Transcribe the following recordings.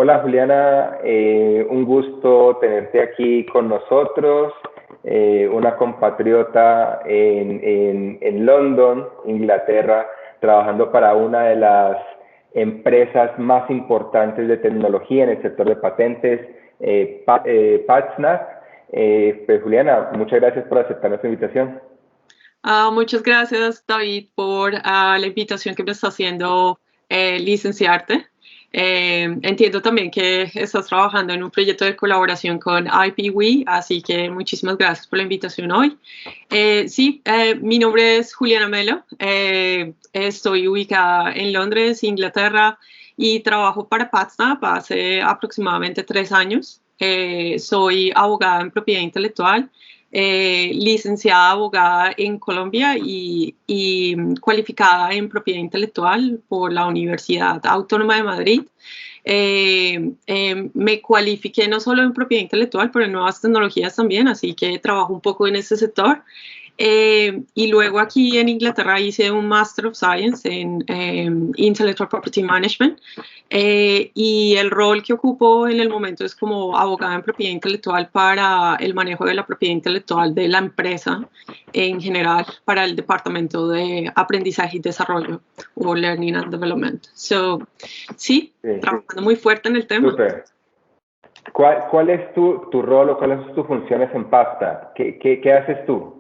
Hola Juliana, un gusto tenerte aquí con nosotros, una compatriota en London, Inglaterra, trabajando para una de las empresas más importantes de tecnología en el sector de patentes, PatSnap. Pues Juliana, muchas gracias por aceptar nuestra invitación. Muchas gracias, David, por la invitación que me está haciendo licenciarte. Entiendo también que estás trabajando en un proyecto de colaboración con IPWE, así que muchísimas gracias por la invitación hoy. Mi nombre es Juliana Melo, estoy ubicada en Londres, Inglaterra, y trabajo para PatSnap hace aproximadamente 3 años. Soy abogada en propiedad intelectual, licenciada abogada en Colombia y cualificada en propiedad intelectual por la Universidad Autónoma de Madrid. Me cualifiqué no solo en propiedad intelectual, pero en nuevas tecnologías también, así que trabajo un poco en ese sector. Y luego aquí en Inglaterra hice un Master of Science en Intellectual Property Management, y el rol que ocupo en el momento es como abogada en propiedad intelectual para el manejo de la propiedad intelectual de la empresa en general para el departamento de aprendizaje y desarrollo o Learning and Development. Sí, trabajando muy fuerte en el tema. Súper. ¿Cuál es tu rol o cuáles son tus funciones en PatSnap? ¿Qué haces tú?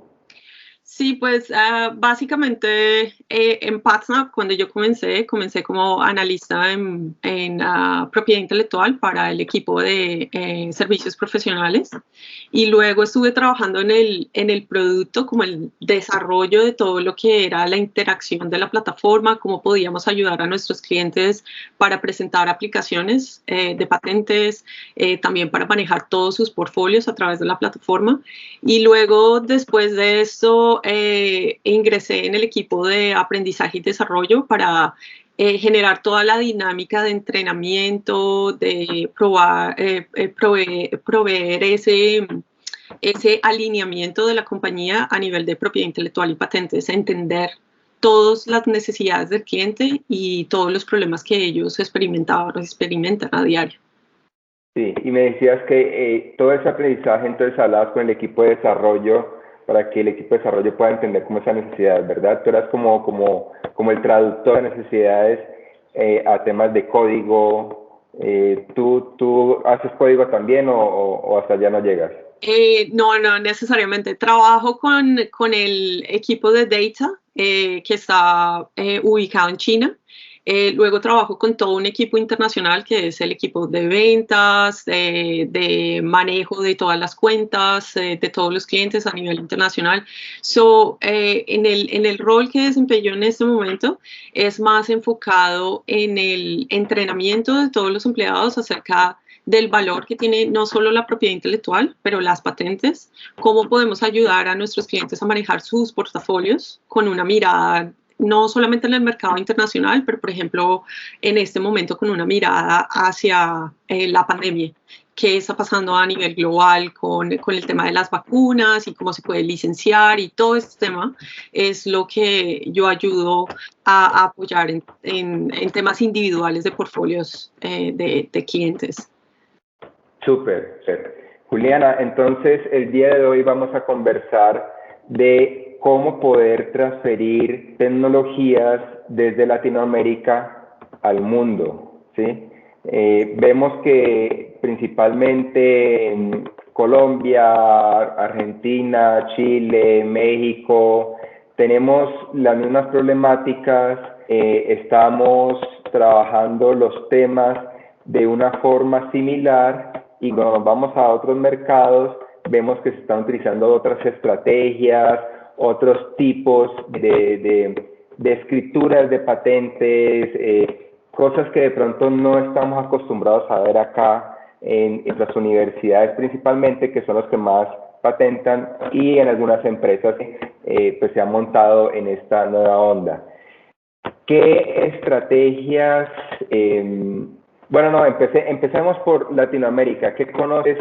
Sí, pues básicamente en PatSnap, cuando yo comencé como analista en propiedad intelectual para el equipo de servicios profesionales, y luego estuve trabajando en el producto, como el desarrollo de todo lo que era la interacción de la plataforma, cómo podíamos ayudar a nuestros clientes para presentar aplicaciones de patentes, también para manejar todos sus portfolios a través de la plataforma. Y luego, después de esto, ingresé en el equipo de aprendizaje y desarrollo para generar toda la dinámica de entrenamiento, de proveer ese alineamiento de la compañía a nivel de propiedad intelectual y patentes, entender todas las necesidades del cliente y todos los problemas que ellos experimentan a diario. Sí, y me decías que todo ese aprendizaje, entonces hablabas con el equipo de desarrollo para que el equipo de desarrollo pueda entender cómo esa necesidad, ¿verdad? Tú eras como el traductor de necesidades a temas de código. ¿Tú haces código también o hasta allá no llegas? No necesariamente. Trabajo con el equipo de data que está ubicado en China. Luego trabajo con todo un equipo internacional que es el equipo de ventas, de manejo de todas las cuentas, de todos los clientes a nivel internacional. En el rol que desempeño en este momento es más enfocado en el entrenamiento de todos los empleados acerca del valor que tiene no solo la propiedad intelectual, pero las patentes, cómo podemos ayudar a nuestros clientes a manejar sus portafolios con una mirada no solamente en el mercado internacional, pero por ejemplo en este momento con una mirada hacia la pandemia, qué está pasando a nivel global con el tema de las vacunas y cómo se puede licenciar, y todo este tema es lo que yo ayudo a apoyar en temas individuales de portfolios de clientes. Súper. Juliana, entonces el día de hoy vamos a conversar de cómo poder transferir tecnologías desde Latinoamérica al mundo, ¿sí? Vemos que principalmente en Colombia, Argentina, Chile, México, tenemos las mismas problemáticas, estamos trabajando los temas de una forma similar, y cuando nos vamos a otros mercados vemos que se están utilizando otras estrategias, otros tipos de escrituras de patentes, cosas que de pronto no estamos acostumbrados a ver acá en las universidades principalmente, que son los que más patentan, y en algunas empresas pues se han montado en esta nueva onda. ¿Qué estrategias? Empecemos por Latinoamérica. ¿Qué conoces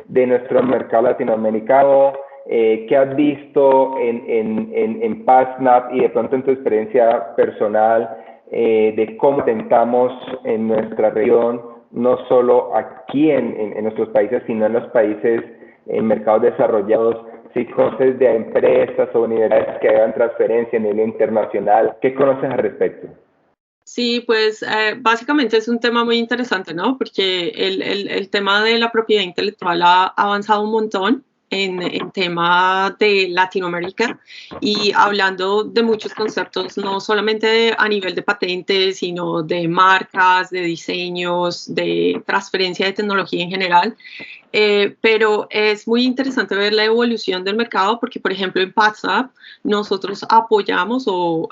de nuestro mercado latinoamericano? ¿Qué has visto en PatSnap y de pronto en tu experiencia personal de cómo intentamos en nuestra región no solo aquí en nuestros países, sino en los países, en mercados desarrollados. Si conoces de empresas o universidades que hagan transferencia a nivel internacional, ¿qué conoces al respecto? Sí, pues básicamente es un tema muy interesante, ¿no? Porque el tema de la propiedad intelectual ha avanzado un montón en tema de Latinoamérica y hablando de muchos conceptos, no solamente a nivel de patentes, sino de marcas, de diseños, de transferencia de tecnología en general. Pero es muy interesante ver la evolución del mercado porque, por ejemplo, en PatSnap nosotros apoyamos o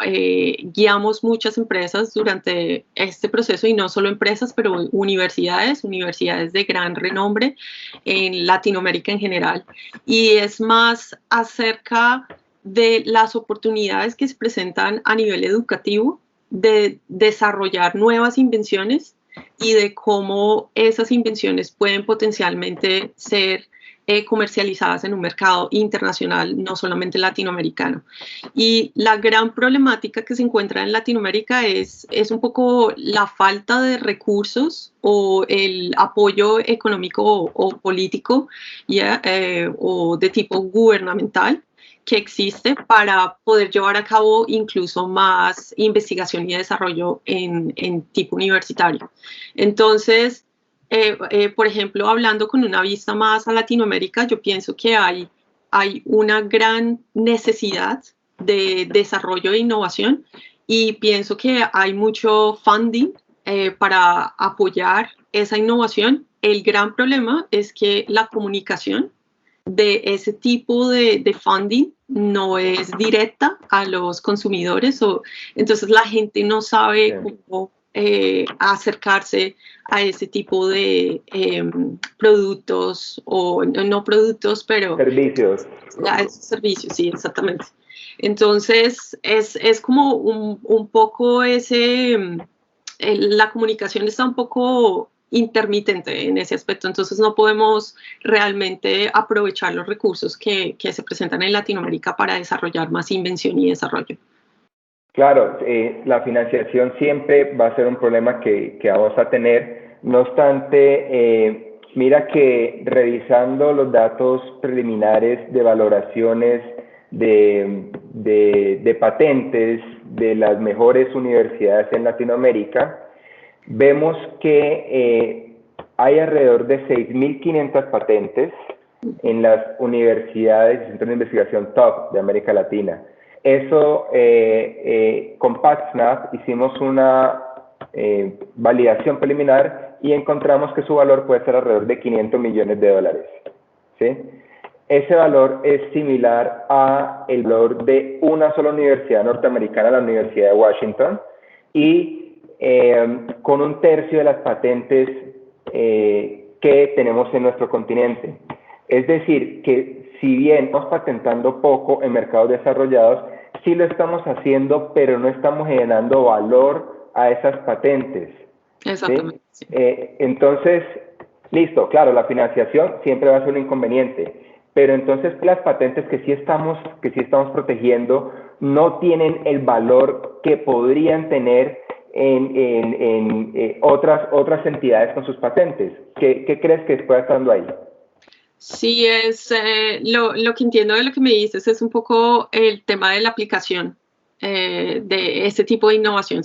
guiamos muchas empresas durante este proceso y no solo empresas, pero universidades de gran renombre en Latinoamérica en general. Y es más acerca de las oportunidades que se presentan a nivel educativo de desarrollar nuevas invenciones y de cómo esas invenciones pueden potencialmente ser comercializadas en un mercado internacional, no solamente latinoamericano. Y la gran problemática que se encuentra en Latinoamérica es un poco la falta de recursos o el apoyo económico o político o de tipo gubernamental que existe para poder llevar a cabo incluso más investigación y desarrollo en tipo universitario. Entonces, por ejemplo, hablando con una vista más a Latinoamérica, yo pienso que hay una gran necesidad de desarrollo e innovación y pienso que hay mucho funding para apoyar esa innovación. El gran problema es que la comunicación de ese tipo de funding no es directa a los consumidores, entonces la gente no sabe cómo acercarse a ese tipo de productos o no productos, pero servicios. Servicios, sí, exactamente. Entonces es como un poco la comunicación está un poco intermitente en ese aspecto, entonces no podemos realmente aprovechar los recursos que se presentan en Latinoamérica para desarrollar más invención y desarrollo. Claro, la financiación siempre va a ser un problema que vamos a tener. No obstante, mira que revisando los datos preliminares de valoraciones de patentes de las mejores universidades en Latinoamérica, vemos que hay alrededor de 6.500 patentes en las universidades y centros de investigación top de América Latina. Eso, con PatSnap hicimos una validación preliminar y encontramos que su valor puede ser alrededor de $500 millones, ¿sí? Ese valor es similar a el valor de una sola universidad norteamericana, la Universidad de Washington, y con un tercio de las patentes que tenemos en nuestro continente. Es decir, que si bien estamos patentando poco en mercados desarrollados, sí lo estamos haciendo, pero no estamos generando valor a esas patentes. Exactamente. ¿Sí? Entonces, listo, claro, la financiación siempre va a ser un inconveniente, pero entonces las patentes que sí estamos protegiendo no tienen el valor que podrían tener en otras entidades con sus patentes. ¿Qué crees que pueda estar ahí? Sí, lo que entiendo de lo que me dices es un poco el tema de la aplicación de este tipo de innovación.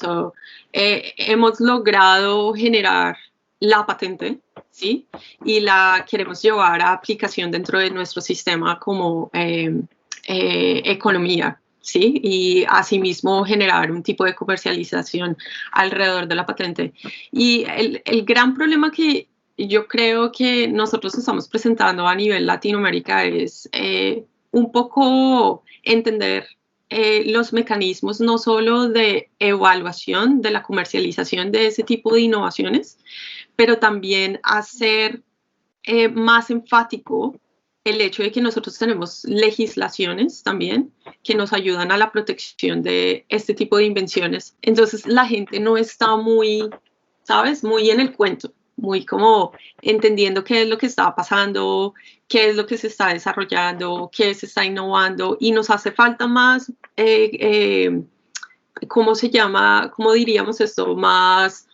Hemos logrado generar la patente, ¿sí? Y la queremos llevar a aplicación dentro de nuestro sistema como economía, ¿sí? Y asimismo generar un tipo de comercialización alrededor de la patente. Y el gran problema que yo creo que nosotros estamos presentando a nivel Latinoamérica es un poco entender los mecanismos no solo de evaluación de la comercialización de ese tipo de innovaciones, pero también hacer más enfático el hecho de que nosotros tenemos legislaciones también que nos ayudan a la protección de este tipo de invenciones. Entonces la gente no está muy, ¿sabes? Muy en el cuento, muy como entendiendo qué es lo que está pasando, qué es lo que se está desarrollando, qué se está innovando y nos hace falta más, ¿cómo se llama? ¿Cómo diríamos esto? Más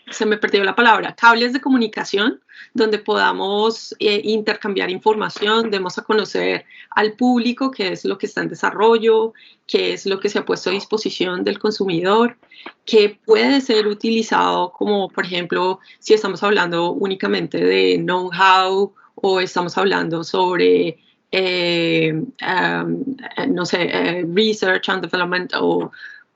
se me perdió la palabra, cables de comunicación, donde podamos intercambiar información, demos a conocer al público qué es lo que está en desarrollo, qué es lo que se ha puesto a disposición del consumidor, que puede ser utilizado como, por ejemplo, si estamos hablando únicamente de know-how o estamos hablando sobre, no sé, research and development o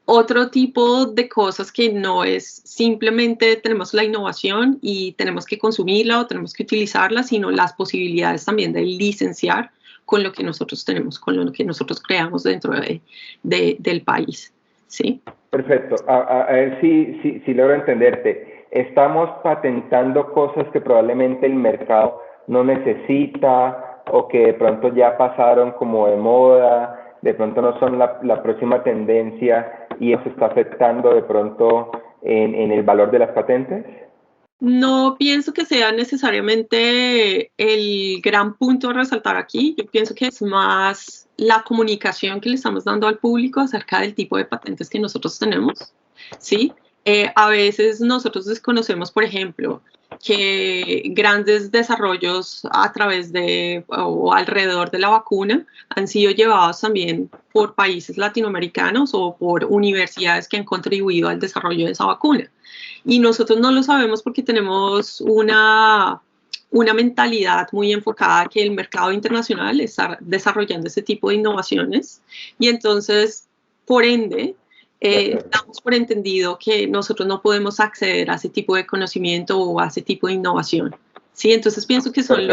otro tipo de cosas que no es simplemente tenemos la innovación y tenemos que consumirla o tenemos que utilizarla, sino las posibilidades también de licenciar con lo que nosotros tenemos, con lo que nosotros creamos dentro del país. ¿Sí? Perfecto. A ver si logro entenderte. Estamos patentando cosas que probablemente el mercado no necesita o que de pronto ya pasaron como de moda, de pronto no son la próxima tendencia y eso está afectando de pronto en el valor de las patentes. No pienso que sea necesariamente el gran punto a resaltar aquí. Yo pienso que es más la comunicación que le estamos dando al público acerca del tipo de patentes que nosotros tenemos, ¿sí? A veces nosotros desconocemos, por ejemplo, que grandes desarrollos a través de o alrededor de la vacuna han sido llevados también por países latinoamericanos o por universidades que han contribuido al desarrollo de esa vacuna. Y nosotros no lo sabemos porque tenemos una mentalidad muy enfocada que el mercado internacional está desarrollando ese tipo de innovaciones y entonces, por ende, damos por entendido que nosotros no podemos acceder a ese tipo de conocimiento o a ese tipo de innovación. ¿Sí? Entonces pienso que son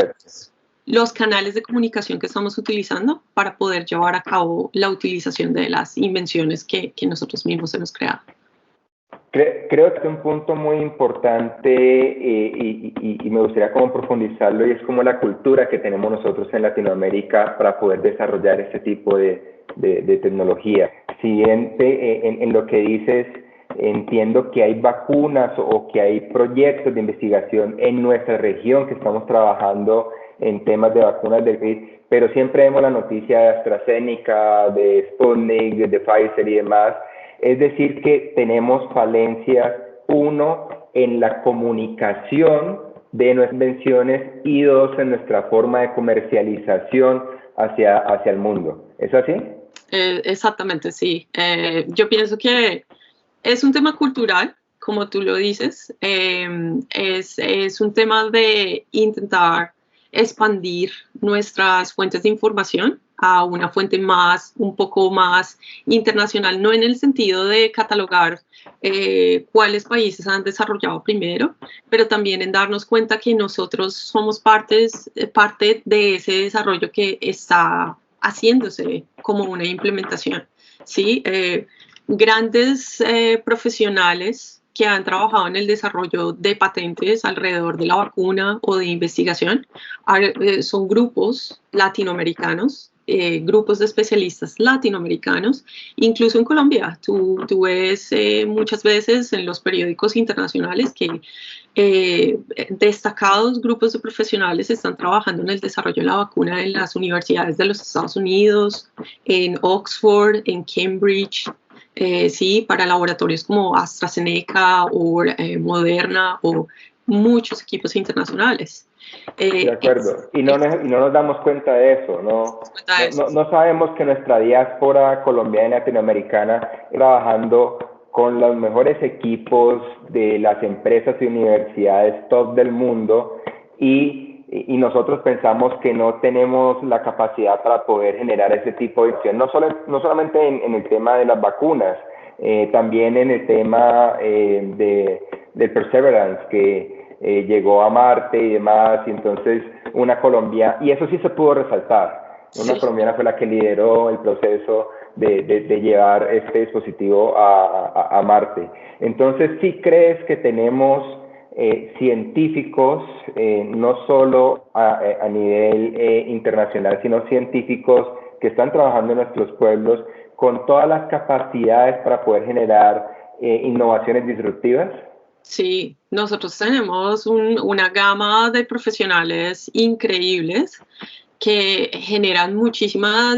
los canales de comunicación que estamos utilizando para poder llevar a cabo la utilización de las invenciones que nosotros mismos hemos creado. Creo que un punto muy importante y me gustaría como profundizarlo y es como la cultura que tenemos nosotros en Latinoamérica para poder desarrollar este tipo de tecnología. Siguiente, en lo que dices, entiendo que hay vacunas o que hay proyectos de investigación en nuestra región que estamos trabajando en temas de vacunas del COVID, pero siempre vemos la noticia de AstraZeneca, de Sputnik, de Pfizer y demás. Es decir, que tenemos falencias, uno, en la comunicación de nuestras invenciones y dos, en nuestra forma de comercialización hacia el mundo. ¿Es así? Exactamente, sí. Yo pienso que es un tema cultural, como tú lo dices. Es un tema de intentar expandir nuestras fuentes de información a una fuente un poco más internacional, no en el sentido de catalogar cuáles países han desarrollado primero, pero también en darnos cuenta que nosotros somos parte de ese desarrollo que está haciéndose como una implementación, ¿sí? Grandes profesionales que han trabajado en el desarrollo de patentes alrededor de la vacuna o de investigación son grupos latinoamericanos, grupos de especialistas latinoamericanos, incluso en Colombia. Tú ves muchas veces en los periódicos internacionales que destacados grupos de profesionales están trabajando en el desarrollo de la vacuna en las universidades de los Estados Unidos, en Oxford, en Cambridge, sí, para laboratorios como AstraZeneca o Moderna o muchos equipos internacionales. De acuerdo, y no nos damos cuenta de eso, no sabemos que nuestra diáspora colombiana y latinoamericana está trabajando con los mejores equipos de las empresas y universidades top del mundo y nosotros pensamos que no tenemos la capacidad para poder generar ese tipo de acción, no solamente en el tema de las vacunas, también en el tema del Perseverance, que llegó a Marte y demás, y entonces una colombiana, y eso sí se pudo resaltar, una colombiana fue la que lideró el proceso de llevar este dispositivo a Marte. Entonces, ¿sí crees que tenemos científicos, no solo a nivel internacional, sino científicos que están trabajando en nuestros pueblos con todas las capacidades para poder generar innovaciones disruptivas? Sí, nosotros tenemos una gama de profesionales increíbles que generan muchísima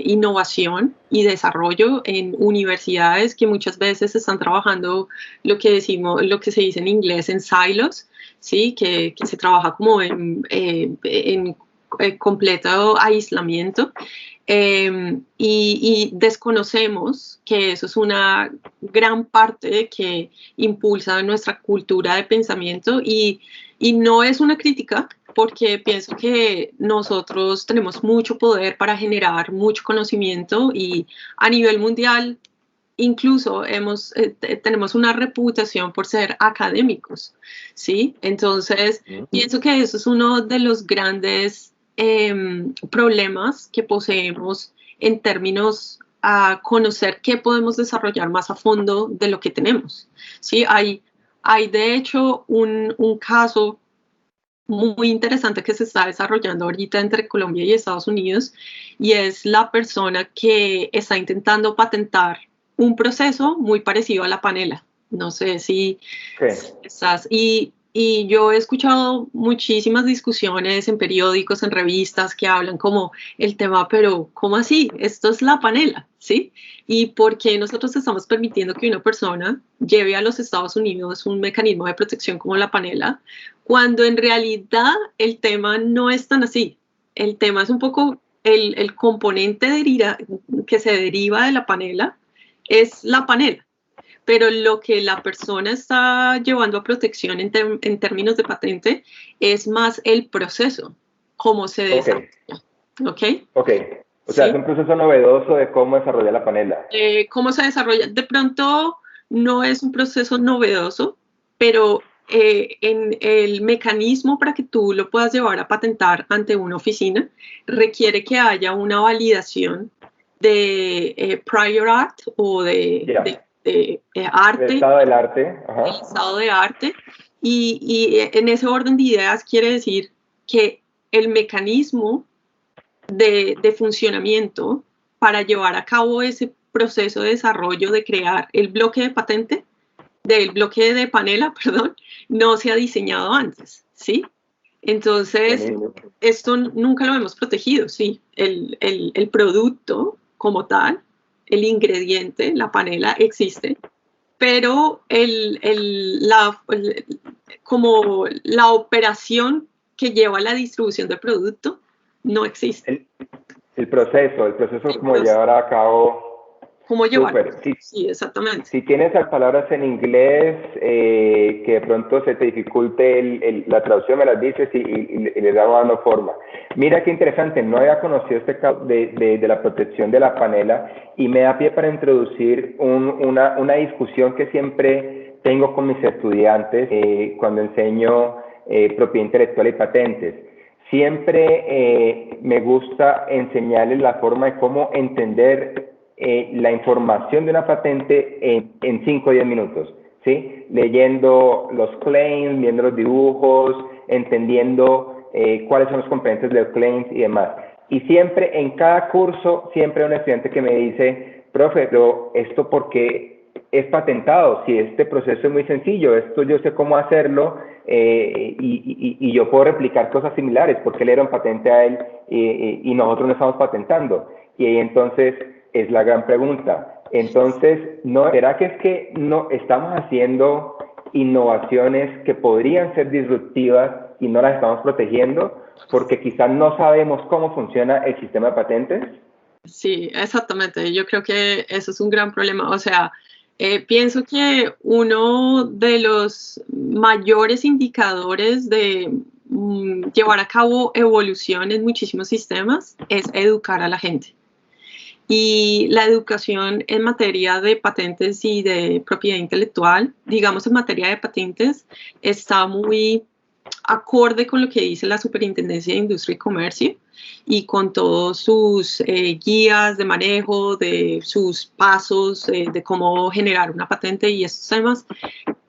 innovación y desarrollo en universidades que muchas veces están trabajando lo que se dice en inglés en silos, ¿sí? Que se trabaja como en completo aislamiento. Y desconocemos que eso es una gran parte que impulsa nuestra cultura de pensamiento y no es una crítica, porque pienso que nosotros tenemos mucho poder para generar mucho conocimiento y a nivel mundial incluso tenemos una reputación por ser académicos, ¿sí? Entonces, pienso que eso es uno de los grandes problemas que poseemos en términos a conocer qué podemos desarrollar más a fondo de lo que tenemos, ¿sí? Hay de hecho un caso muy interesante que se está desarrollando ahorita entre Colombia y Estados Unidos, y es la persona que está intentando patentar un proceso muy parecido a la panela. No sé si estás... Y yo he escuchado muchísimas discusiones en periódicos, en revistas que hablan como el tema, pero ¿cómo así? Esto es la panela, ¿sí? ¿Y por qué nosotros estamos permitiendo que una persona lleve a los Estados Unidos un mecanismo de protección como la panela, cuando en realidad el tema no es tan así? El tema es un poco el componente que se deriva de la panela, es la panela. Pero lo que la persona está llevando a protección en términos de patente es más el proceso, cómo se desarrolla. ¿Ok? Ok. O sea, ¿sí? Es un proceso novedoso de cómo desarrollar la panela. ¿Cómo se desarrolla? De pronto no es un proceso novedoso, pero en el mecanismo para que tú lo puedas llevar a patentar ante una oficina requiere que haya una validación de prior art o de arte. El estado del arte. Ajá. El estado de arte. Y en ese orden de ideas quiere decir que el mecanismo de funcionamiento para llevar a cabo ese proceso de desarrollo de crear el bloque de patente, del bloque de panela, perdón, no se ha diseñado antes, ¿sí? Entonces, esto nunca lo hemos protegido, ¿sí? El producto como tal, el ingrediente, la panela, existe, pero como la operación que lleva a la distribución del producto no existe. El proceso es como llevar a cabo... ¿Cómo llevarlo? Sí, exactamente. Si tienes palabras en inglés que de pronto se te dificulte la traducción, me las dices y le damos dando forma. Mira qué interesante, no había conocido este caso de la protección de la panela y me da pie para introducir una discusión que siempre tengo con mis estudiantes cuando enseño propiedad intelectual y patentes. Siempre me gusta enseñarles la forma de cómo entender la información de una patente en 5 o 10 minutos, ¿sí? Leyendo los claims, viendo los dibujos, entendiendo cuáles son los componentes de los claims y demás. Y siempre, en cada curso, siempre hay un estudiante que me dice, profe, pero ¿esto por qué es patentado? Si este proceso es muy sencillo, esto yo sé cómo hacerlo y yo puedo replicar cosas similares, ¿por qué le dieron patente a él y nosotros no estamos patentando? Y ahí entonces es la gran pregunta. Entonces, ¿será que es que no estamos haciendo innovaciones que podrían ser disruptivas y no las estamos protegiendo porque quizás no sabemos cómo funciona el sistema de patentes? Sí, exactamente. Yo creo que eso es un gran problema. O sea, pienso que uno de los mayores indicadores de llevar a cabo evolución en muchísimos sistemas es educar a la gente. Y la educación en materia de patentes y de propiedad intelectual, digamos en materia de patentes, está muy acorde con lo que dice la Superintendencia de Industria y Comercio y con todos sus guías de manejo, de sus pasos, de cómo generar una patente y estos temas.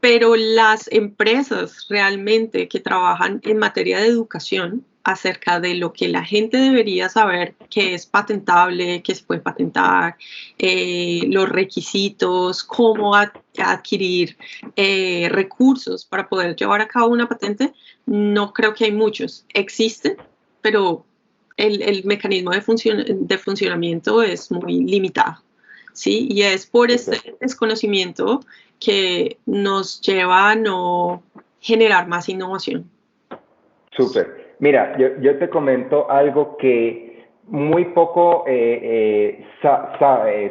Pero las empresas realmente que trabajan en materia de educación acerca de lo que la gente debería saber que es patentable, que se puede patentar, los requisitos, cómo adquirir recursos para poder llevar a cabo una patente, no creo que hay muchos. Existen, pero el mecanismo de funcionamiento es muy limitado, ¿sí? Y es por este desconocimiento que nos lleva a no generar más innovación. Súper. Mira, yo te comento algo que muy poco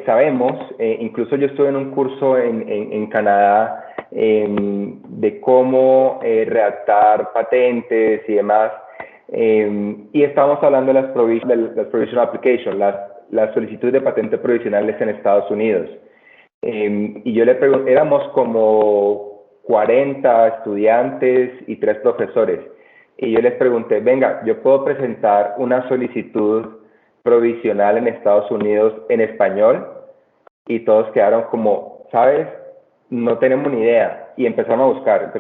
sabemos. Incluso yo estuve en un curso en Canadá de cómo redactar patentes y demás. Y estábamos hablando de las provisional applications, las solicitudes de patentes provisionales en Estados Unidos. Y yo le pregunté, éramos como 40 estudiantes y 3 profesores. Y yo les pregunté, venga, yo puedo presentar una solicitud provisional en Estados Unidos en español, y todos quedaron como, ¿sabes? No tenemos ni idea. Y empezaron a buscar,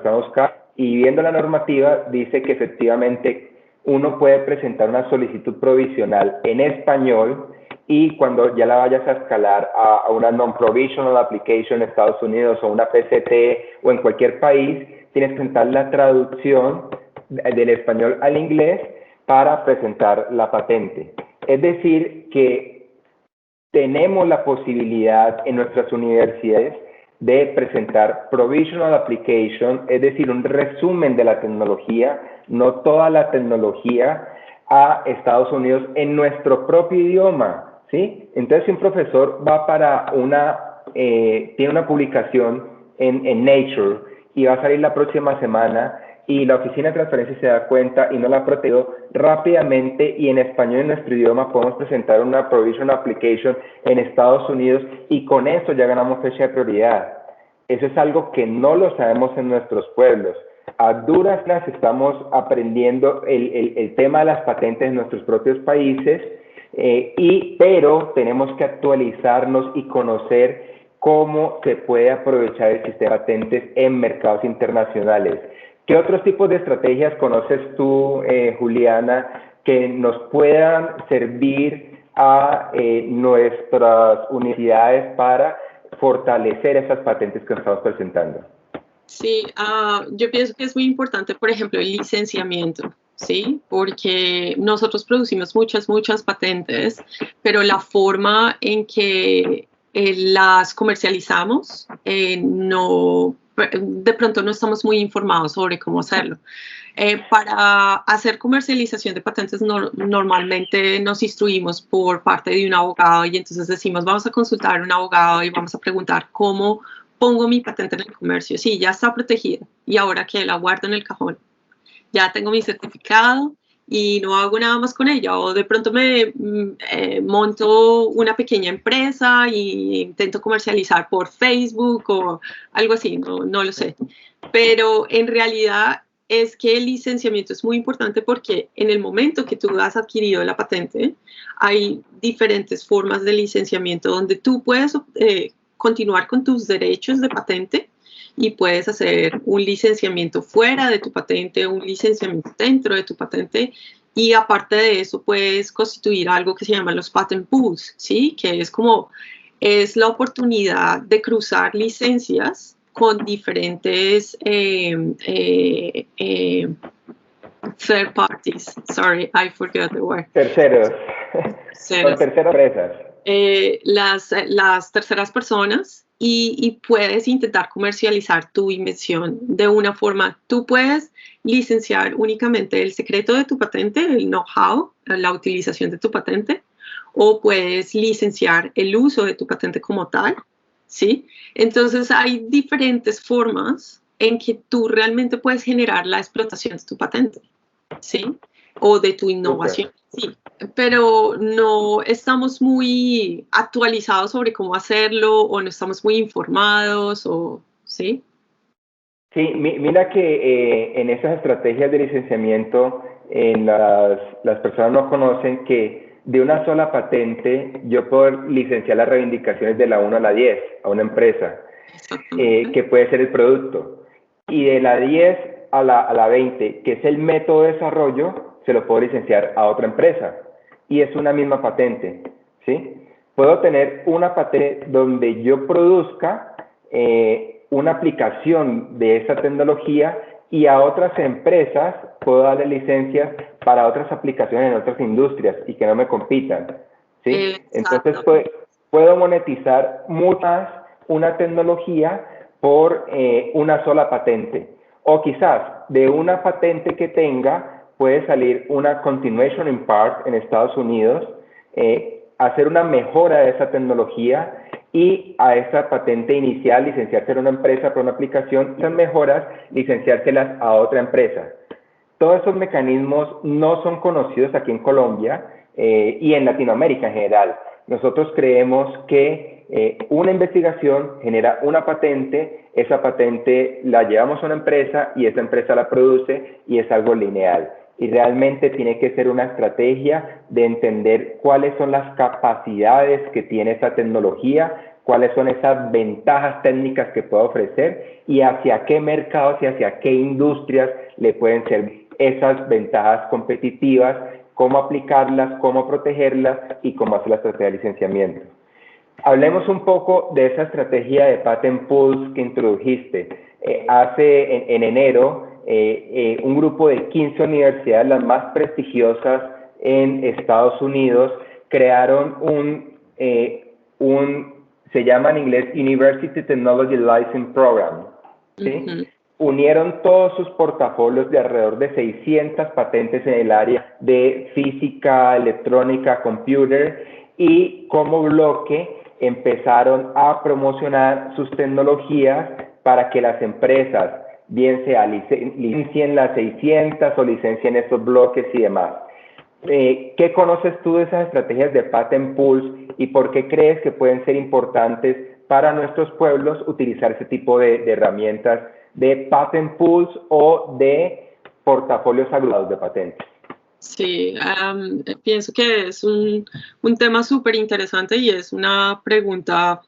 y viendo la normativa dice que efectivamente uno puede presentar una solicitud provisional en español, y cuando ya la vayas a escalar a una non-provisional application en Estados Unidos o una PCT o en cualquier país, tienes que presentar la traducción del español al inglés para presentar la patente. Es decir, que tenemos la posibilidad en nuestras universidades de presentar provisional application, es decir, un resumen de la tecnología, no toda la tecnología, a Estados Unidos en nuestro propio idioma, ¿sí? Entonces, si un profesor va para tiene una publicación en Nature y va a salir la próxima semana, y la oficina de transferencia se da cuenta y no la ha protegido rápidamente, y en español, en nuestro idioma, podemos presentar una provisional application en Estados Unidos, y con eso ya ganamos fecha de prioridad. Eso es algo que no lo sabemos en nuestros pueblos. A duras penas estamos aprendiendo el tema de las patentes en nuestros propios países, pero tenemos que actualizarnos y conocer cómo se puede aprovechar el sistema de patentes en mercados internacionales. ¿Qué otros tipos de estrategias conoces tú, Juliana, que nos puedan servir a nuestras universidades para fortalecer esas patentes que estamos presentando? Sí, yo pienso que es muy importante, por ejemplo, el licenciamiento, ¿sí? Porque nosotros producimos muchas patentes, pero la forma en que las comercializamos, de pronto no estamos muy informados sobre cómo hacerlo. Para hacer comercialización de patentes normalmente nos instruimos por parte de un abogado, y entonces decimos, vamos a consultar a un abogado y vamos a preguntar cómo pongo mi patente en el comercio. Sí, ya está protegida, y ahora que la guardo en el cajón, ya tengo mi certificado y no hago nada más con ella, o de pronto me monto una pequeña empresa e intento comercializar por Facebook o algo así, no lo sé. Pero en realidad es que el licenciamiento es muy importante, porque en el momento que tú has adquirido la patente, hay diferentes formas de licenciamiento donde tú puedes continuar con tus derechos de patente, y puedes hacer un licenciamiento fuera de tu patente, un licenciamiento dentro de tu patente, y aparte de eso puedes constituir algo que se llama los patent pools, ¿sí? Que es la oportunidad de cruzar licencias con diferentes third parties. Sorry, I forgot the word. Terceros. Con terceras empresas. Las terceras personas, y puedes intentar comercializar tu invención de una forma. Tú puedes licenciar únicamente el secreto de tu patente, el know-how, la utilización de tu patente, o puedes licenciar el uso de tu patente como tal, ¿sí? Entonces hay diferentes formas en que tú realmente puedes generar la explotación de tu patente, ¿sí? O de tu innovación. Sí, pero no estamos muy actualizados sobre cómo hacerlo, o no estamos muy informados, ¿sí? Sí, mira que en esas estrategias de licenciamiento, las personas no conocen que de una sola patente yo puedo licenciar las reivindicaciones de la 1 a la 10 a una empresa, que puede ser el producto. Y de la 10 a la 20, que es el método de desarrollo, se lo puedo licenciar a otra empresa, y es una misma patente, ¿sí? Puedo tener una patente donde yo produzca una aplicación de esa tecnología, y a otras empresas puedo darle licencias para otras aplicaciones en otras industrias y que no me compitan, ¿sí? Entonces puedo monetizar mucho más una tecnología por una sola patente. O quizás de una patente que tenga puede salir una continuation in part en Estados Unidos, hacer una mejora de esa tecnología y a esa patente inicial licenciarse en una empresa por una aplicación y esas mejoras licenciárselas a otra empresa. Todos esos mecanismos no son conocidos aquí en Colombia y en Latinoamérica en general. Nosotros creemos que una investigación genera una patente, esa patente la llevamos a una empresa y esa empresa la produce y es algo lineal. Y realmente tiene que ser una estrategia de entender cuáles son las capacidades que tiene esa tecnología, cuáles son esas ventajas técnicas que puede ofrecer y hacia qué mercados y hacia qué industrias le pueden servir esas ventajas competitivas, cómo aplicarlas, cómo protegerlas y cómo hacer la estrategia de licenciamiento. Hablemos un poco de esa estrategia de Patent Pools que introdujiste. En enero, un grupo de 15 universidades, las más prestigiosas en Estados Unidos, crearon se llama en inglés University Technology Licensing Program, ¿sí? Unieron todos sus portafolios de alrededor de 600 patentes en el área de física, electrónica, computer, y como bloque empezaron a promocionar sus tecnologías para que las empresas, bien sea licencien las 600 o licencien esos bloques y demás. ¿Qué conoces tú de esas estrategias de Patent Pools y por qué crees que pueden ser importantes para nuestros pueblos utilizar ese tipo de herramientas de Patent Pools o de portafolios agrupados de patentes? Sí, pienso que es un tema súper interesante y es una pregunta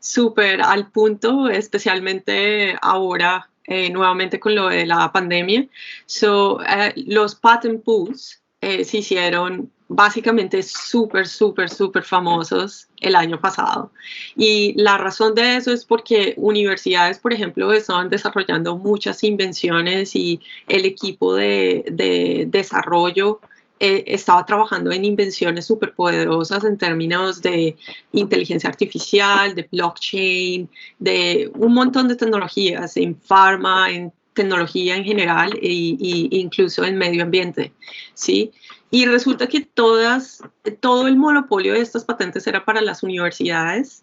súper al punto, especialmente ahora, nuevamente con lo de la pandemia. Los patent pools se hicieron básicamente súper famosos el año pasado. Y la razón de eso es porque universidades, por ejemplo, estaban desarrollando muchas invenciones y el equipo de desarrollo estaba trabajando en invenciones súper poderosas en términos de inteligencia artificial, de blockchain, de un montón de tecnologías en pharma, en tecnología en general e incluso en medio ambiente, ¿sí? Y resulta que todo el monopolio de estas patentes era para las universidades,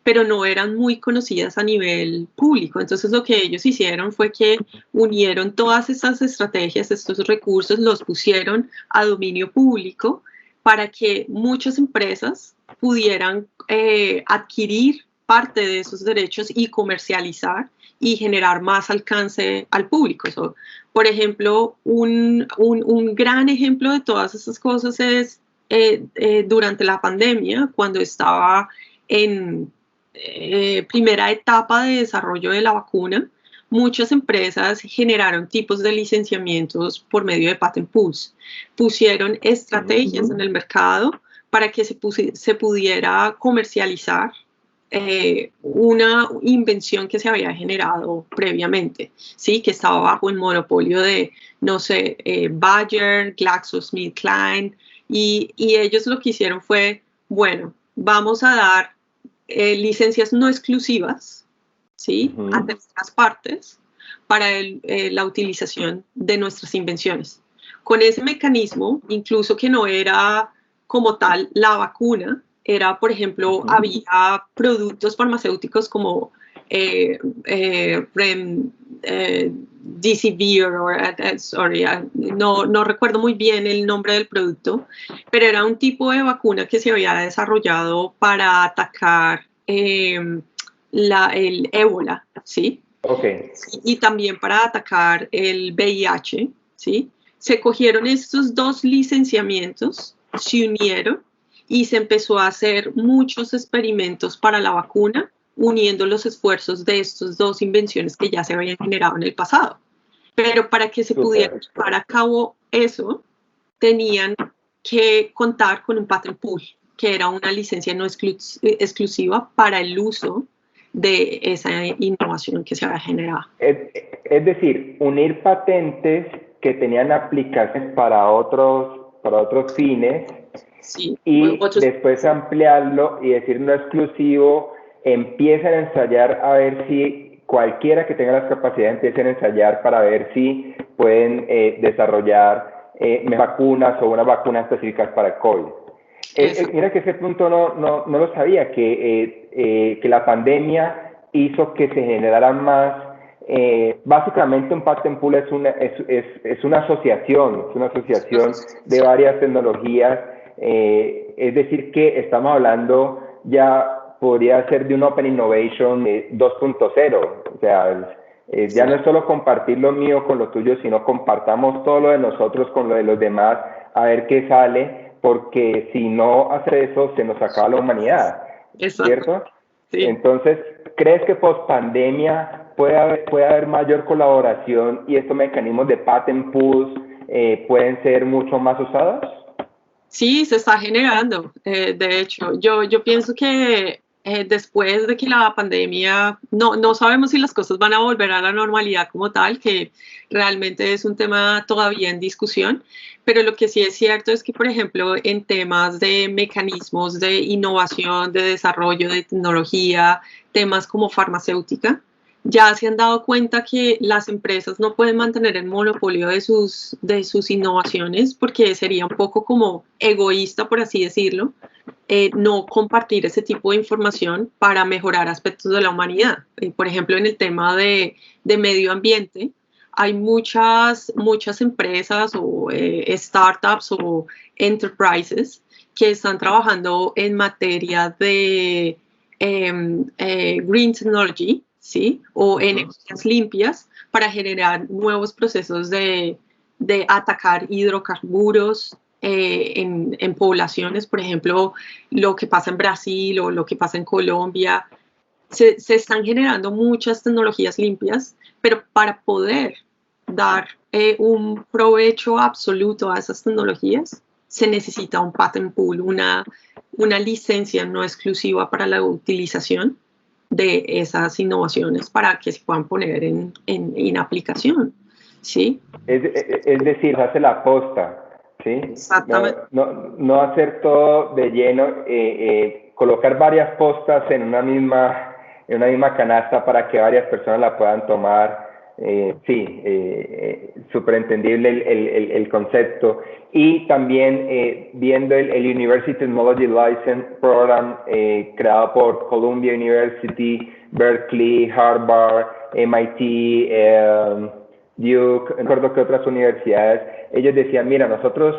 pero no eran muy conocidas a nivel público. Entonces lo que ellos hicieron fue que unieron todas estas estrategias, estos recursos, los pusieron a dominio público para que muchas empresas pudieran adquirir parte de esos derechos y comercializar y generar más alcance al público. Por ejemplo, un gran ejemplo de todas esas cosas es durante la pandemia, cuando estaba en primera etapa de desarrollo de la vacuna, muchas empresas generaron tipos de licenciamientos por medio de patent pools. Pusieron estrategias en el mercado para que se pudiera comercializar una invención que se había generado previamente, ¿sí? Que estaba bajo el monopolio de, no sé, Bayer, GlaxoSmithKline, y ellos lo que hicieron fue, bueno, vamos a dar licencias no exclusivas, ¿sí? A terceras partes para la utilización de nuestras invenciones. Con ese mecanismo, incluso que no era como tal la vacuna, era, por ejemplo, había productos farmacéuticos como Remdesivir, no recuerdo muy bien el nombre del producto, pero era un tipo de vacuna que se había desarrollado para atacar el ébola, ¿sí? Okay. Y también para atacar el VIH, ¿sí? Se cogieron estos dos licenciamientos, se unieron y se empezó a hacer muchos experimentos para la vacuna, uniendo los esfuerzos de estas dos invenciones que ya se habían generado en el pasado. Pero para que se pudiera llevar a cabo eso, tenían que contar con un patent pool, que era una licencia no exclusiva para el uso de esa innovación que se había generado. Es decir, unir patentes que tenían aplicaciones para otros fines, sí, y después ampliarlo y decir no exclusivo, empiezan a ensayar a ver si cualquiera que tenga las capacidades empiecen a ensayar para ver si pueden desarrollar vacunas o unas vacunas específicas para el COVID. Mira que ese punto no lo sabía, que la pandemia hizo que se generaran más. Básicamente un patent pool es una asociación, de varias tecnologías, es decir que estamos hablando ya podría ser de un Open Innovation 2.0, o sea, ya no es solo compartir lo mío con lo tuyo, sino compartamos todo lo de nosotros con lo de los demás, a ver qué sale, porque si no hace eso se nos acaba la humanidad, ¿cierto? Sí. Entonces, ¿crees que post pandemia puede haber mayor colaboración y estos mecanismos de patent pools pueden ser mucho más usados? Sí, se está generando. De hecho, yo pienso que después de que la pandemia, no sabemos si las cosas van a volver a la normalidad como tal, que realmente es un tema todavía en discusión, pero lo que sí es cierto es que, por ejemplo, en temas de mecanismos de innovación, de desarrollo de tecnología, temas como farmacéutica, ya se han dado cuenta que las empresas no pueden mantener el monopolio de sus innovaciones porque sería un poco como egoísta, por así decirlo, no compartir ese tipo de información para mejorar aspectos de la humanidad. Por ejemplo, en el tema de medio ambiente, hay muchas empresas o startups o enterprises que están trabajando en materia de green technology, ¿sí? O energías limpias para generar nuevos procesos de atacar hidrocarburos en poblaciones, por ejemplo, lo que pasa en Brasil o lo que pasa en Colombia. Se están generando muchas tecnologías limpias, pero para poder dar un provecho absoluto a esas tecnologías, se necesita un patent pool, una licencia no exclusiva para la utilización de esas innovaciones para que se puedan poner en aplicación, ¿sí? Es decir, hace la aposta, ¿sí? Exactamente. No hacer todo de lleno, colocar varias postas en una misma canasta para que varias personas la puedan tomar. Súper entendible el concepto. Y también viendo el University Technology License Program creado por Columbia University, Berkeley, Harvard, MIT, Duke, no recuerdo que otras universidades, ellos decían, mira, nosotros,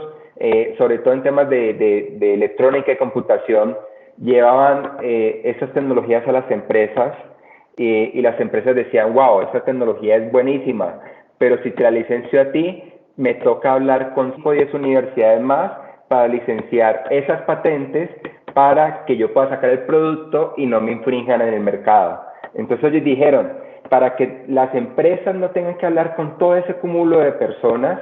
sobre todo en temas de electrónica y computación, llevaban esas tecnologías a las empresas y las empresas decían, wow, esa tecnología es buenísima, pero si te la licencio a ti, me toca hablar con 5 o 10 universidades más para licenciar esas patentes para que yo pueda sacar el producto y no me infrinjan en el mercado. Entonces ellos dijeron, para que las empresas no tengan que hablar con todo ese cúmulo de personas,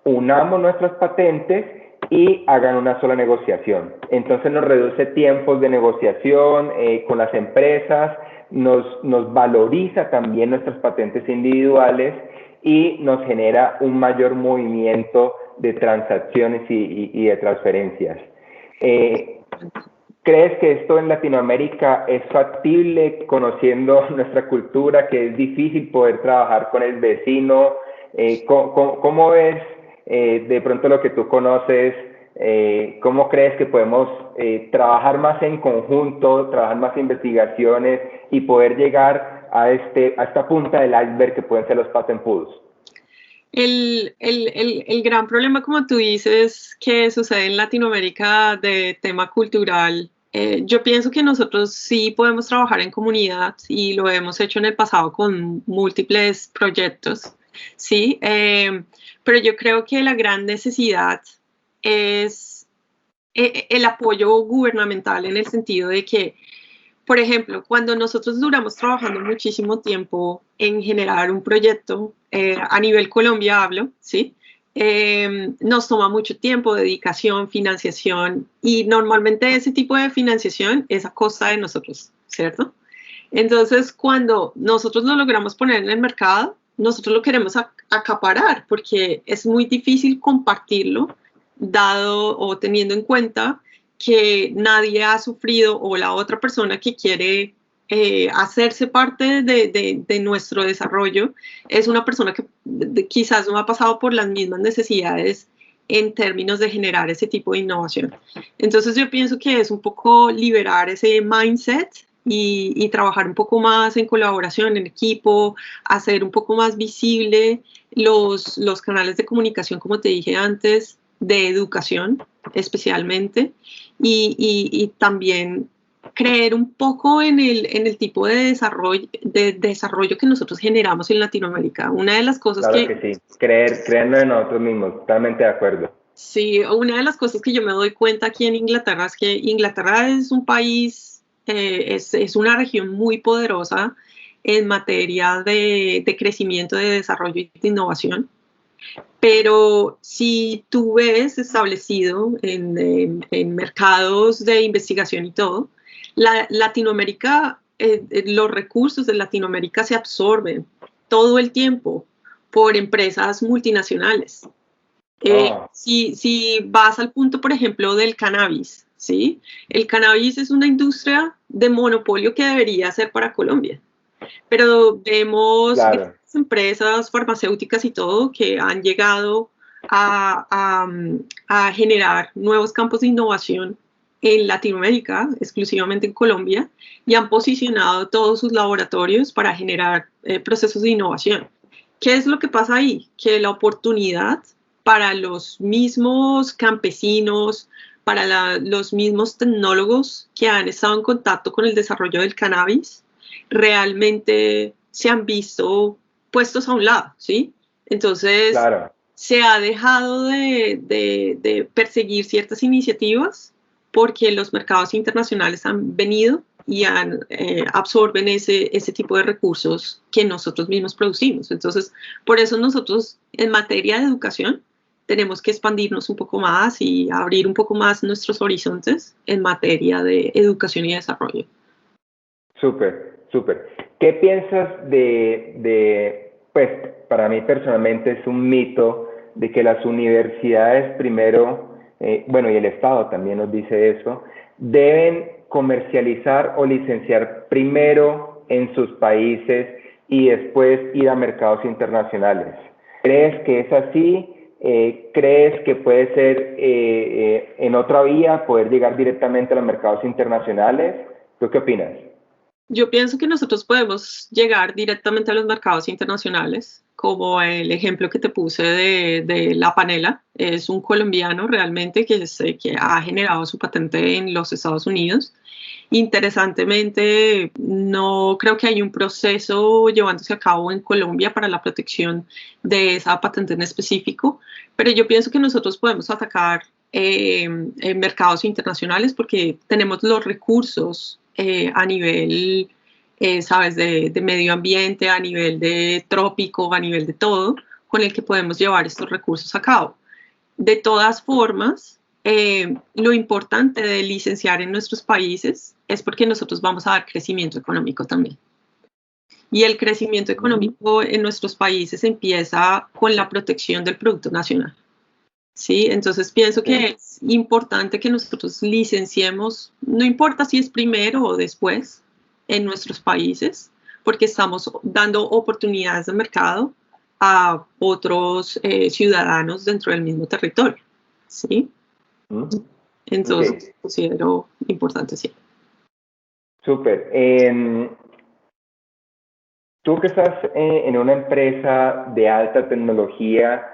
unamos nuestras patentes y hagan una sola negociación. Entonces nos reduce tiempos de negociación con las empresas, nos valoriza también nuestras patentes individuales y nos genera un mayor movimiento de transacciones y de transferencias. ¿Crees que esto en Latinoamérica es factible, conociendo nuestra cultura, que es difícil poder trabajar con el vecino? ¿Cómo ves de pronto lo que tú conoces? ¿Cómo crees que podemos trabajar más en conjunto, trabajar más investigaciones y poder llegar a esta punta del iceberg que pueden ser los patent pools? El gran problema, como tú dices, que sucede en Latinoamérica de tema cultural, yo pienso que nosotros sí podemos trabajar en comunidad y lo hemos hecho en el pasado con múltiples proyectos, ¿sí? Pero yo creo que la gran necesidad es el apoyo gubernamental en el sentido de que, por ejemplo, cuando nosotros duramos trabajando muchísimo tiempo en generar un proyecto, a nivel Colombia hablo, ¿sí? Nos toma mucho tiempo, dedicación, financiación, y normalmente ese tipo de financiación es a costa de nosotros, ¿cierto? Entonces, cuando nosotros lo logramos poner en el mercado, nosotros lo queremos acaparar porque es muy difícil compartirlo, dado o teniendo en cuenta que nadie ha sufrido o la otra persona que quiere hacerse parte de nuestro desarrollo es una persona que quizás no ha pasado por las mismas necesidades en términos de generar ese tipo de innovación. Entonces yo pienso que es un poco liberar ese mindset y trabajar un poco más en colaboración, en equipo, hacer un poco más visible los canales de comunicación, como te dije antes, de educación especialmente, y también creer un poco en el tipo de desarrollo que nosotros generamos en Latinoamérica. Una de las cosas claro que sí, creernos en nosotros mismos, totalmente de acuerdo. Sí, una de las cosas que yo me doy cuenta aquí en Inglaterra es que Inglaterra es un país, es una región muy poderosa en materia de crecimiento, de desarrollo y de innovación. Pero si tú ves establecido en mercados de investigación y todo, Latinoamérica, los recursos de Latinoamérica se absorben todo el tiempo por empresas multinacionales. Si vas al punto, por ejemplo, del cannabis, ¿sí? El cannabis es una industria de monopolio que debería ser para Colombia, pero vemos empresas farmacéuticas y todo que han llegado a generar nuevos campos de innovación en Latinoamérica, exclusivamente en Colombia, y han posicionado todos sus laboratorios para generar procesos de innovación. ¿Qué es lo que pasa ahí? Que la oportunidad para los mismos campesinos, para los mismos tecnólogos que han estado en contacto con el desarrollo del cannabis, realmente se han visto puestos a un lado, ¿sí? Entonces, se ha dejado de perseguir ciertas iniciativas porque los mercados internacionales han venido y absorben ese tipo de recursos que nosotros mismos producimos. Entonces, por eso nosotros en materia de educación tenemos que expandirnos un poco más y abrir un poco más nuestros horizontes en materia de educación y desarrollo. Súper, súper. ¿Qué piensas pues para mí personalmente es un mito de que las universidades primero, bueno, y el Estado también nos dice eso, deben comercializar o licenciar primero en sus países y después ir a mercados internacionales? ¿Crees que es así? ¿Crees que puede ser en otra vía poder llegar directamente a los mercados internacionales? ¿Tú qué opinas? Yo pienso que nosotros podemos llegar directamente a los mercados internacionales, como el ejemplo que te puse de La Panela. Es un colombiano realmente que ha generado su patente en los Estados Unidos. Interesantemente, no creo que haya un proceso llevándose a cabo en Colombia para la protección de esa patente en específico, pero yo pienso que nosotros podemos atacar en mercados internacionales porque tenemos los recursos a nivel, sabes, de medio ambiente, a nivel de trópico, a nivel de todo, con el que podemos llevar estos recursos a cabo. De todas formas, lo importante de licenciar en nuestros países es porque nosotros vamos a dar crecimiento económico también. Y el crecimiento económico en nuestros países empieza con la protección del Producto Nacional. ¿Sí? Entonces pienso que es importante que nosotros licenciemos, no importa si es primero o después, en nuestros países, porque estamos dando oportunidades de mercado a otros ciudadanos dentro del mismo territorio. ¿Sí? Entonces, considero importante, sí. Súper. Tú que estás en una empresa de alta tecnología,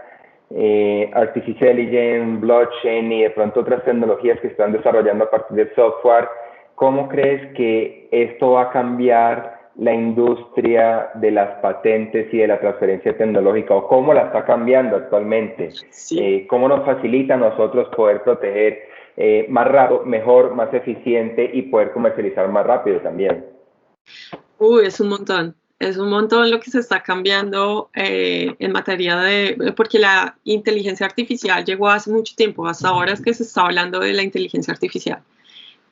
Artificial Intelligence, blockchain y de pronto otras tecnologías que están desarrollando a partir de software, ¿cómo crees que esto va a cambiar la industria de las patentes y de la transferencia tecnológica, o cómo la está cambiando actualmente? Sí. ¿Cómo nos facilita a nosotros poder proteger más rápido, mejor, más eficiente y poder comercializar más rápido también? Es un montón. Es un montón lo que se está cambiando en materia porque la inteligencia artificial llegó hace mucho tiempo, hasta ahora es que se está hablando de la inteligencia artificial.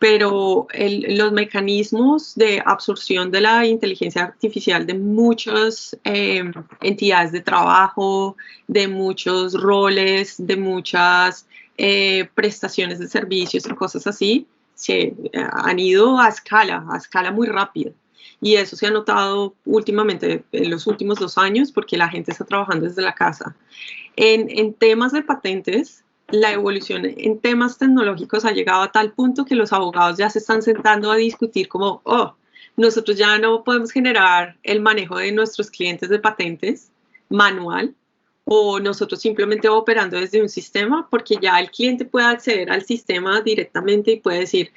pero los mecanismos de absorción de la inteligencia artificial de muchas entidades de trabajo, de muchos roles, de muchas prestaciones de servicios y cosas así, se han ido a escala muy rápida. Y eso se ha notado últimamente, en los últimos 2 años, porque la gente está trabajando desde la casa. En temas de patentes, la evolución en temas tecnológicos ha llegado a tal punto que los abogados ya se están sentando a discutir como, nosotros ya no podemos generar el manejo de nuestros clientes de patentes manual, o nosotros simplemente operando desde un sistema, porque ya el cliente puede acceder al sistema directamente y puede decir,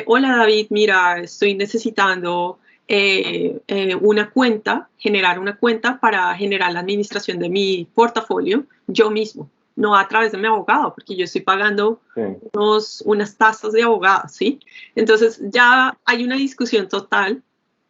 hola David, mira, estoy necesitando una cuenta, generar una cuenta para generar la administración de mi portafolio yo mismo, no a través de mi abogado, porque yo estoy pagando unas tasas de abogado, ¿sí? Entonces ya hay una discusión total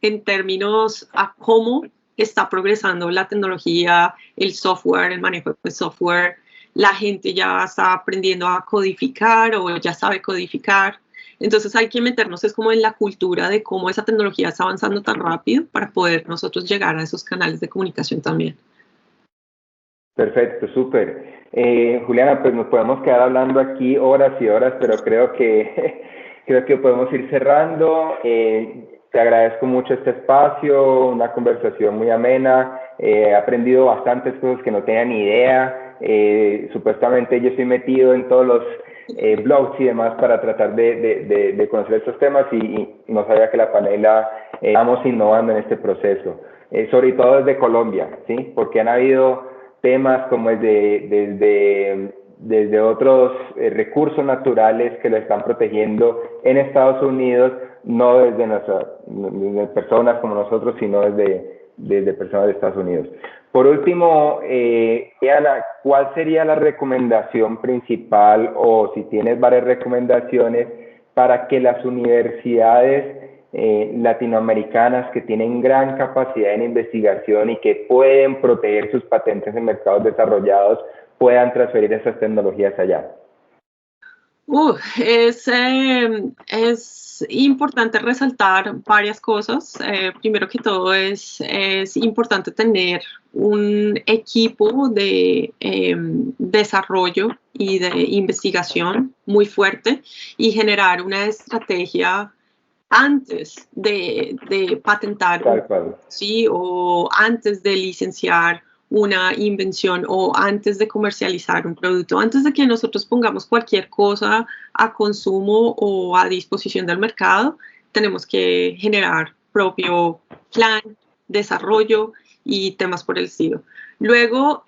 en términos a cómo está progresando la tecnología, el software, el manejo de software. La gente ya está aprendiendo a codificar o ya sabe codificar. Entonces hay que meternos es como en la cultura de cómo esa tecnología está avanzando tan rápido para poder nosotros llegar a esos canales de comunicación también. Perfecto, súper. Juliana, pues nos podemos quedar hablando aquí horas y horas, pero creo que podemos ir cerrando. Te agradezco mucho este espacio, una conversación muy amena. He aprendido bastantes cosas que no tenía ni idea. Supuestamente yo estoy metido en todos los blogs y demás para tratar de conocer estos temas y no sabía que la Panela estamos innovando en este proceso, sobre todo desde Colombia, ¿sí? Porque han habido temas como desde otros recursos naturales que lo están protegiendo en Estados Unidos, no desde personas como nosotros, sino desde personas de Estados Unidos. Por último, Ana, ¿cuál sería la recomendación principal, o si tienes varias recomendaciones, para que las universidades latinoamericanas que tienen gran capacidad en investigación y que pueden proteger sus patentes en mercados desarrollados puedan transferir esas tecnologías allá? Es importante resaltar varias cosas. Primero que todo es importante tener un equipo de desarrollo y de investigación muy fuerte y generar una estrategia antes de patentar, ¿sí? O antes de licenciar una invención o antes de comercializar un producto, antes de que nosotros pongamos cualquier cosa a consumo o a disposición del mercado, tenemos que generar propio plan, desarrollo y temas por el estilo. Luego,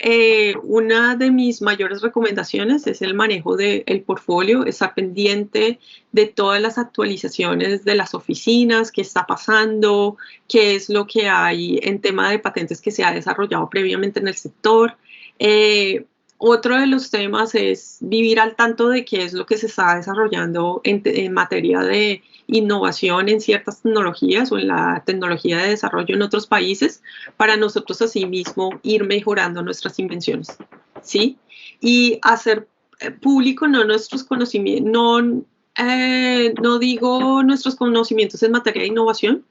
una de mis mayores recomendaciones es el manejo del portfolio, estar pendiente de todas las actualizaciones de las oficinas, qué está pasando, qué es lo que hay en tema de patentes que se ha desarrollado previamente en el sector. Otro de los temas es vivir al tanto de qué es lo que se está desarrollando en materia de innovación en ciertas tecnologías o en la tecnología de desarrollo en otros países, para nosotros asimismo ir mejorando nuestras invenciones, ¿sí? Y hacer público no nuestros conocimientos, no digo nuestros conocimientos en materia de innovación,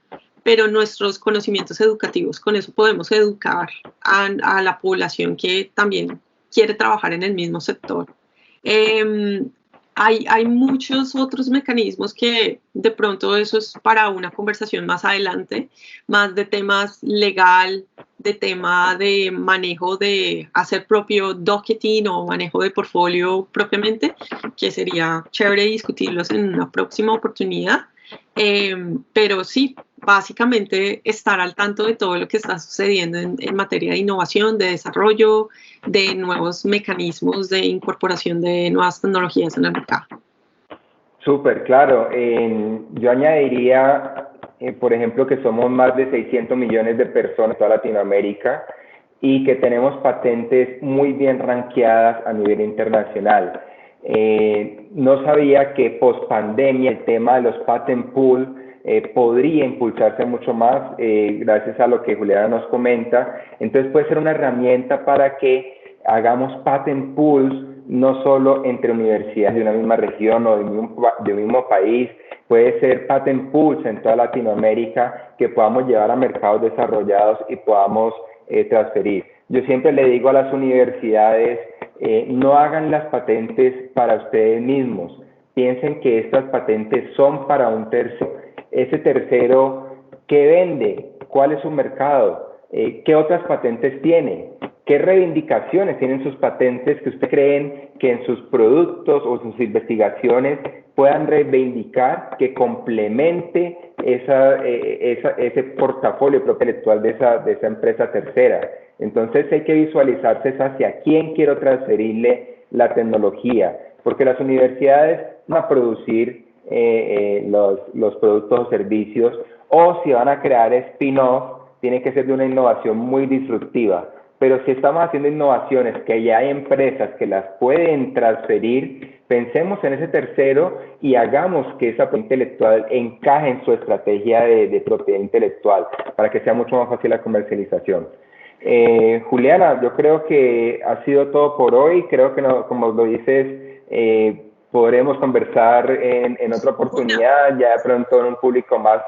pero nuestros conocimientos educativos. Con eso podemos educar a la población que también quiere trabajar en el mismo sector. Hay muchos otros mecanismos que de pronto eso es para una conversación más adelante, más de temas legal, de tema de manejo de hacer propio docketing o manejo de portfolio propiamente, que sería chévere discutirlos en una próxima oportunidad. Pero sí, básicamente estar al tanto de todo lo que está sucediendo en materia de innovación, de desarrollo, de nuevos mecanismos de incorporación de nuevas tecnologías en el mercado. Súper, claro. Yo añadiría, por ejemplo, que somos más de 600 millones de personas en toda Latinoamérica y que tenemos patentes muy bien rankeadas a nivel internacional. No sabía que post pandemia el tema de los patent pool podría impulsarse mucho más gracias a lo que Juliana nos comenta. Entonces puede ser una herramienta para que hagamos patent pools no solo entre universidades de una misma región o de un mismo país, puede ser patent pools en toda Latinoamérica que podamos llevar a mercados desarrollados y podamos transferir. Yo siempre le digo a las universidades, no hagan las patentes para ustedes mismos, piensen que estas patentes son para un tercero. Ese tercero, ¿qué vende? ¿Cuál es su mercado? ¿Qué otras patentes tiene? ¿Qué reivindicaciones tienen sus patentes que ustedes creen que en sus productos o sus investigaciones puedan reivindicar que complemente ese portafolio intelectual de esa empresa tercera? Entonces hay que visualizarse hacia quién quiero transferirle la tecnología, porque las universidades van a producir los productos o servicios, o si van a crear spin-off, tiene que ser de una innovación muy disruptiva. Pero si estamos haciendo innovaciones que ya hay empresas que las pueden transferir, pensemos en ese tercero y hagamos que esa propiedad intelectual encaje en su estrategia de propiedad intelectual para que sea mucho más fácil la comercialización. Juliana, yo creo que ha sido todo por hoy. Creo que, no, como lo dices, podremos conversar en otra oportunidad, ya de pronto en un público más,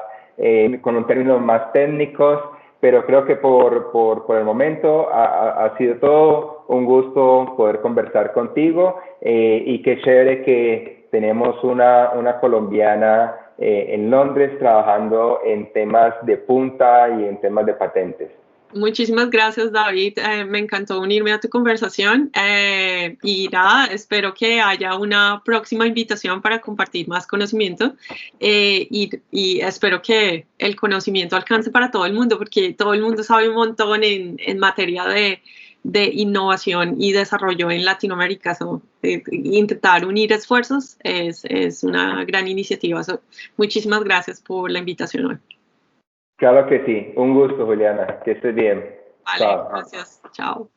con un términos más técnicos, pero creo que por el momento ha sido todo un gusto poder conversar contigo y qué chévere que tenemos una colombiana en Londres trabajando en temas de punta y en temas de patentes. Muchísimas gracias, David. Me encantó unirme a tu conversación y nada, espero que haya una próxima invitación para compartir más conocimiento y espero que el conocimiento alcance para todo el mundo, porque todo el mundo sabe un montón en materia de innovación y desarrollo en Latinoamérica. Intentar unir esfuerzos es una gran iniciativa. Muchísimas gracias por la invitación hoy. Claro que sí. Un gusto, Juliana. Que estés bien. Vale, chao. Gracias. Chao.